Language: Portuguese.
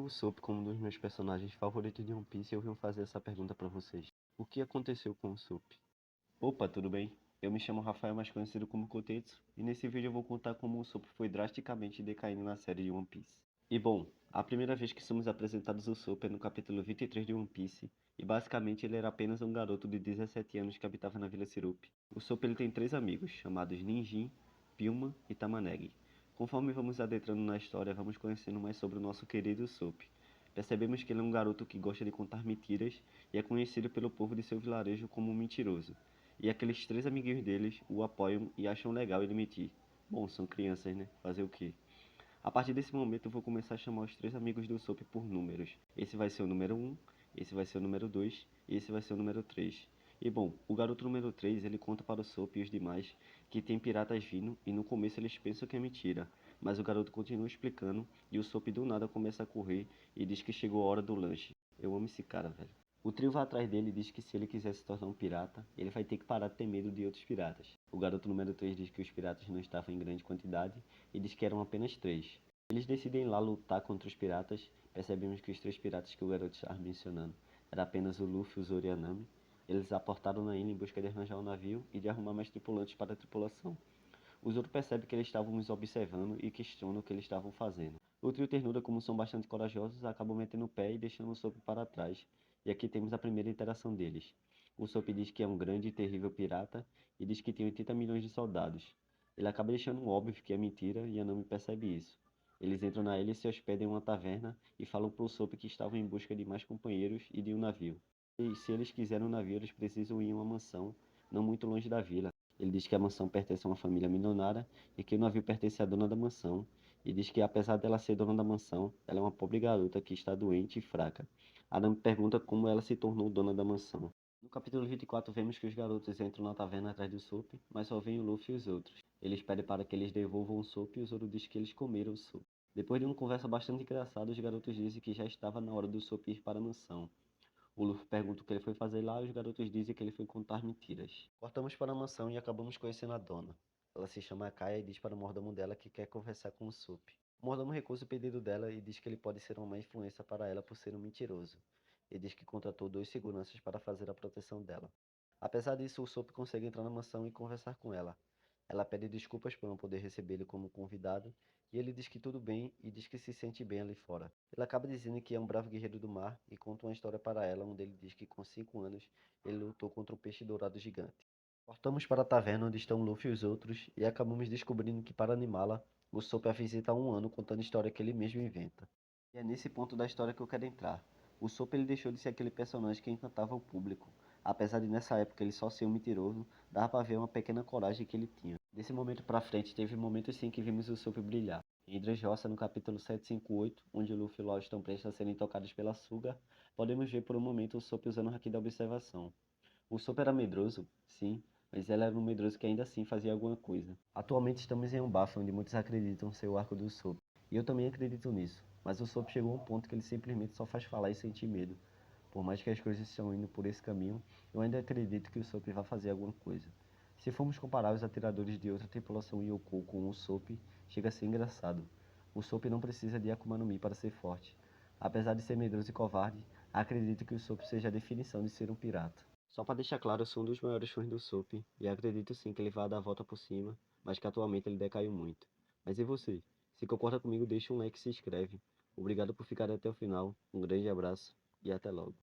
Usopp como um dos meus personagens favoritos de One Piece e eu vim fazer essa pergunta pra vocês. O que aconteceu com o Usopp? Opa, tudo bem? Eu me chamo Rafael, mais conhecido como Kotetsu, e nesse vídeo eu vou contar como o Usopp foi drasticamente decaindo na série de One Piece. E bom, a primeira vez que somos apresentados ao Usopp é no capítulo 23 de One Piece, e basicamente ele era apenas um garoto de 17 anos que habitava na Vila Sirup. O Usopp ele tem três amigos, chamados Ninjin, Pilma e Tamanegi. Conforme vamos adentrando na história, vamos conhecendo mais sobre o nosso querido Usopp. Percebemos que ele é um garoto que gosta de contar mentiras e é conhecido pelo povo de seu vilarejo como um mentiroso. E aqueles três amiguinhos deles o apoiam e acham legal ele mentir. Bom, são crianças, né? Fazer o quê? A partir desse momento eu vou começar a chamar os três amigos do Usopp por números. Esse vai ser o número 1, esse vai ser o número 2 e esse vai ser o número 3. E bom, o garoto número 3 ele conta para o Usopp e os demais que tem piratas vindo e no começo eles pensam que é mentira. Mas o garoto continua explicando e o Usopp do nada começa a correr e diz que chegou a hora do lanche. Eu amo esse cara, velho. O trio vai atrás dele e diz que se ele quiser se tornar um pirata, ele vai ter que parar de ter medo de outros piratas. O garoto número 3 diz que os piratas não estavam em grande quantidade e diz que eram apenas três. Eles decidem ir lá lutar contra os piratas. Percebemos que os três piratas que o garoto estava mencionando era apenas o Luffy, o Zoro e a Nami. Eles aportaram na ilha em busca de arranjar um navio e de arrumar mais tripulantes para a tripulação. O Zoro percebe que eles estavam nos observando e questiona o que eles estavam fazendo. O trio Ternura, como são bastante corajosos, acabam metendo o pé e deixando o Usopp para trás. E aqui temos a primeira interação deles. O Usopp diz que é um grande e terrível pirata e diz que tem 80 milhões de soldados. Ele acaba deixando óbvio que é mentira e a Nami percebe isso. Eles entram na ilha e se hospedam em uma taverna e falam para o Usopp que estavam em busca de mais companheiros e de um navio. E se eles quiserem um navio, eles precisam ir em uma mansão, não muito longe da vila. Ele diz que a mansão pertence a uma família milionária e que o navio pertence à dona da mansão. E diz que apesar dela ser dona da mansão, ela é uma pobre garota que está doente e fraca. Adam pergunta como ela se tornou dona da mansão. No capítulo 24 vemos que os garotos entram na taverna atrás do Usopp, mas só vem o Luffy e os outros. Eles pedem para que eles devolvam o Usopp e o Zoro diz que eles comeram o Usopp. Depois de uma conversa bastante engraçada, os garotos dizem que já estava na hora do Usopp ir para a mansão. O Luffy pergunta o que ele foi fazer lá e os garotos dizem que ele foi contar mentiras. Cortamos para a mansão e acabamos conhecendo a dona. Ela se chama Kaia e diz para o mordomo dela que quer conversar com o Usopp. O mordomo recusa o pedido dela e diz que ele pode ser uma má influência para ela por ser um mentiroso. E diz que contratou dois seguranças para fazer a proteção dela. Apesar disso, o Usopp consegue entrar na mansão e conversar com ela. Ela pede desculpas por não poder recebê-lo como convidado e ele diz que tudo bem e diz que se sente bem ali fora. Ele acaba dizendo que é um bravo guerreiro do mar e conta uma história para ela onde ele diz que com 5 anos ele lutou contra um peixe dourado gigante. Cortamos para a taverna onde estão Luffy e os outros e acabamos descobrindo que para animá-la, o Usopp a visita há 1 ano contando a história que ele mesmo inventa. E é nesse ponto da história que eu quero entrar. O Usopp ele deixou de ser aquele personagem que encantava o público. Apesar de nessa época ele só ser um mentiroso, dava para ver uma pequena coragem que ele tinha. Desse momento pra frente, teve momentos sim que vimos o Usopp brilhar. Em Dressrosa, no capítulo 758, onde Luffy e Law estão prestes a serem tocados pela Suga, podemos ver por um momento o Usopp usando o Haki da observação. O Usopp era medroso, sim, mas ela era um medroso que ainda assim fazia alguma coisa. Atualmente estamos em um bafo onde muitos acreditam ser o arco do Usopp, e eu também acredito nisso, mas o Usopp chegou a um ponto que ele simplesmente só faz falar e sentir medo. Por mais que as coisas estão indo por esse caminho, eu ainda acredito que o Usopp vai fazer alguma coisa. Se formos comparar os atiradores de outra tripulação Yonkou com o Usopp, chega a ser engraçado. O Usopp não precisa de Akuma no Mi para ser forte. Apesar de ser medroso e covarde, acredito que o Usopp seja a definição de ser um pirata. Só para deixar claro, eu sou um dos maiores fãs do Usopp, e acredito sim que ele vai dar a volta por cima, mas que atualmente ele decaiu muito. Mas e você? Se concorda comigo, deixa um like e se inscreve. Obrigado por ficar até o final, um grande abraço e até logo.